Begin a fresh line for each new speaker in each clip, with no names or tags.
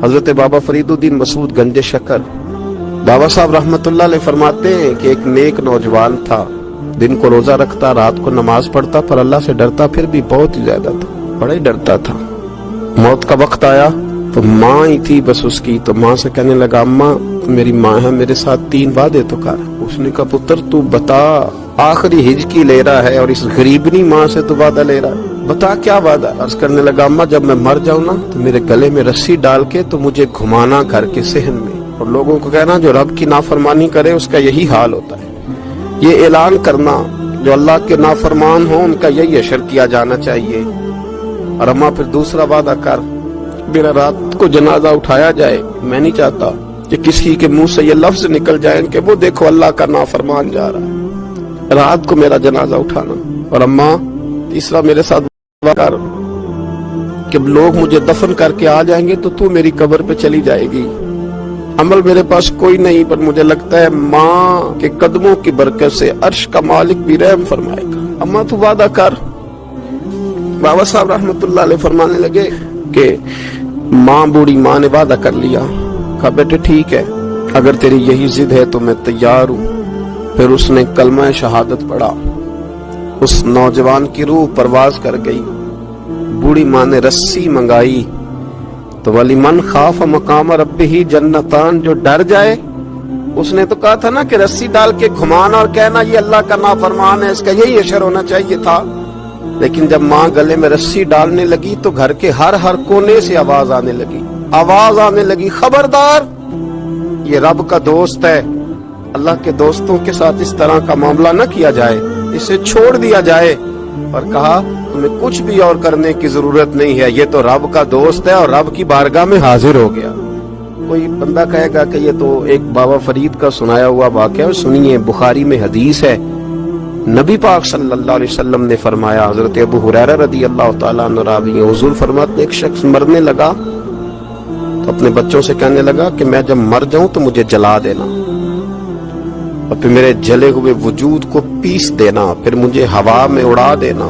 حضرت بابا فریدالدین مسعود گنج شکر بابا صاحب رحمتullah علیہ فرماتے ہیں کہ ایک نیک نوجوان تھا، دن کو روزہ رکھتا، رات کو نماز پڑھتا، پر اللہ سے ڈرتا پھر بھی بہت ہی زیادہ تھا، بڑا ہی ڈرتا تھا۔ موت کا وقت آیا تو ماں ہی تھی بس اس کی، تو ماں سے کہنے لگا اماں میری ماں ہے، میرے ساتھ 3 وعدے تو کر۔ اس نے کہا پتر تو بتا، آخری ہج کی لے رہا ہے اور اس غریبنی ماں سے تو وعدہ لے رہا ہے، بتا کیا وعدہ۔ عرض کرنے لگا اماں جب میں مر جاؤں نا تو میرے گلے میں رسی ڈال کے تو مجھے گھمانا گھر کے صحن میں، اور لوگوں کو کہنا جو رب کی نافرمانی کرے اس کا یہی حال ہوتا ہے۔ یہ اعلان کرنا جو اللہ کے نافرمان ہوں ان کا یہی اشر کیا جانا چاہیے۔ اور اماں پھر دوسرا وعدہ کر، میرا رات کو جنازہ اٹھایا جائے، میں نہیں چاہتا کہ کسی کے منہ سے یہ لفظ نکل جائے کہ وہ دیکھو اللہ کا نافرمان جا رہا ہے، رات کو میرا جنازہ اٹھانا۔ اور اماں تیسرا میرے ساتھ وعدہ کر کہ لوگ مجھے دفن کر کے آ جائیں گے تو میری قبر پہ چلی جائے گی، عمل میرے پاس کوئی نہیں، پر مجھے لگتا ہے ماں کے قدموں کی برکت سے عرش کا مالک بھی رحم فرمائے گا، اماں تو وعدہ کر۔ بابا صاحب رحمتullah علیہ فرمانے لگے کہ ماں بوڑھی ماں نے وعدہ کر لیا، کہا بیٹے ٹھیک ہے اگر تیری یہی ضد ہے تو میں تیار ہوں۔ پھر اس نے کلمہ شہادت پڑھا، اس نوجوان کی روح پرواز کر گئی۔ بوڑھی ماں نے رسی منگائی تو وَلِمَنْ خَافَ مَقَامَ رَبِّهِ جنتان، جو ڈر جائے، اس نے تو کہا تھا نا کہ رسی ڈال کے گھمانا اور کہنا یہ اللہ کا نافرمان ہے، اس کا یہی اشر ہونا چاہیے تھا۔ لیکن جب ماں گلے میں رسی ڈالنے لگی تو گھر کے ہر کونے سے آواز آنے لگی، خبردار یہ رب کا دوست ہے، اللہ کے دوستوں کے ساتھ اس طرح کا معاملہ نہ کیا جائے، اسے چھوڑ دیا جائے۔ اور کہا تمہیں کچھ بھی اور کرنے کی ضرورت نہیں ہے، یہ تو رب کا دوست ہے اور رب کی بارگاہ میں حاضر ہو گیا۔ کوئی بندہ کہے گا کہ یہ تو ایک بابا فرید کا سنایا ہوا واقعہ ہے، سنیے بخاری میں حدیث ہے، نبی پاک صلی اللہ علیہ وسلم نے فرمایا، حضرت ابو ہریرہ رضی اللہ تعالیٰ عنہ راوی ہیں، حضور فرماتے ایک شخص مرنے لگا تو اپنے بچوں سے کہنے لگا کہ میں جب مر جاؤں تو مجھے جلا دینا، اور پھر میرے جلے ہوئے وجود کو پیس دینا، پھر مجھے ہوا میں اڑا دینا،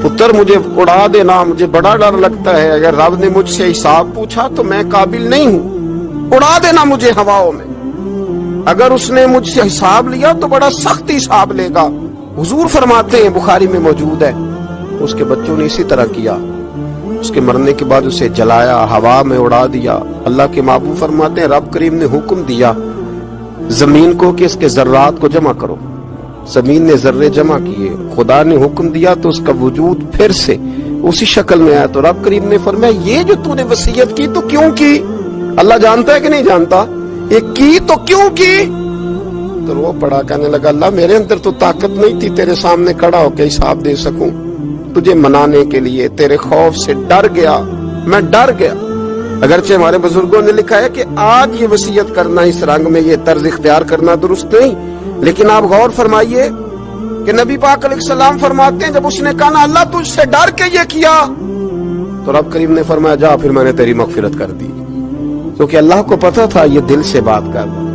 پتر مجھے اڑا دینا، مجھے بڑا ڈر لگتا ہے، اگر رب نے مجھ سے حساب پوچھا تو میں قابل نہیں ہوں، اڑا دینا مجھے ہواؤں میں، اگر اس نے مجھ سے حساب لیا تو بڑا سخت حساب لے گا۔ حضور فرماتے ہیں بخاری میں موجود ہے، اس کے بچوں نے اسی طرح کیا، اس کے مرنے کے بعد اسے جلایا، ہوا میں اڑا دیا۔ اللہ کے محبوب فرماتے ہیں رب کریم نے حکم دیا زمین کو کہ اس کے ذرات کو جمع کرو، زمین نے ذرے جمع کیے، خدا نے حکم دیا تو اس کا وجود پھر سے اسی شکل میں آیا، تو رب کریم نے فرمایا یہ جو تو نے وصیت کی تو کیوں کی؟ اللہ جانتا ہے کہ نہیں جانتا؟ یہ کی تو کیوں کی؟ تو وہ پڑا کہنے لگا اللہ میرے اندر تو طاقت نہیں تھی تیرے سامنے کھڑا ہو کے حساب دے سکوں، تجھے منانے کے لیے تیرے خوف سے ڈر گیا، میں ڈر گیا۔ اگرچہ ہمارے بزرگوں نے لکھا ہے کہ آج یہ وصیت کرنا اس رنگ میں، یہ طرز اختیار کرنا درست نہیں، لیکن آپ غور فرمائیے کہ نبی پاک علیہ السلام فرماتے ہیں جب اس نے کہا نا اللہ تجھ سے ڈر کے یہ کیا، تو رب کریم نے فرمایا جا پھر میں نے تیری مغفرت کر دی، کیونکہ اللہ کو پتا تھا یہ دل سے بات کر رہا۔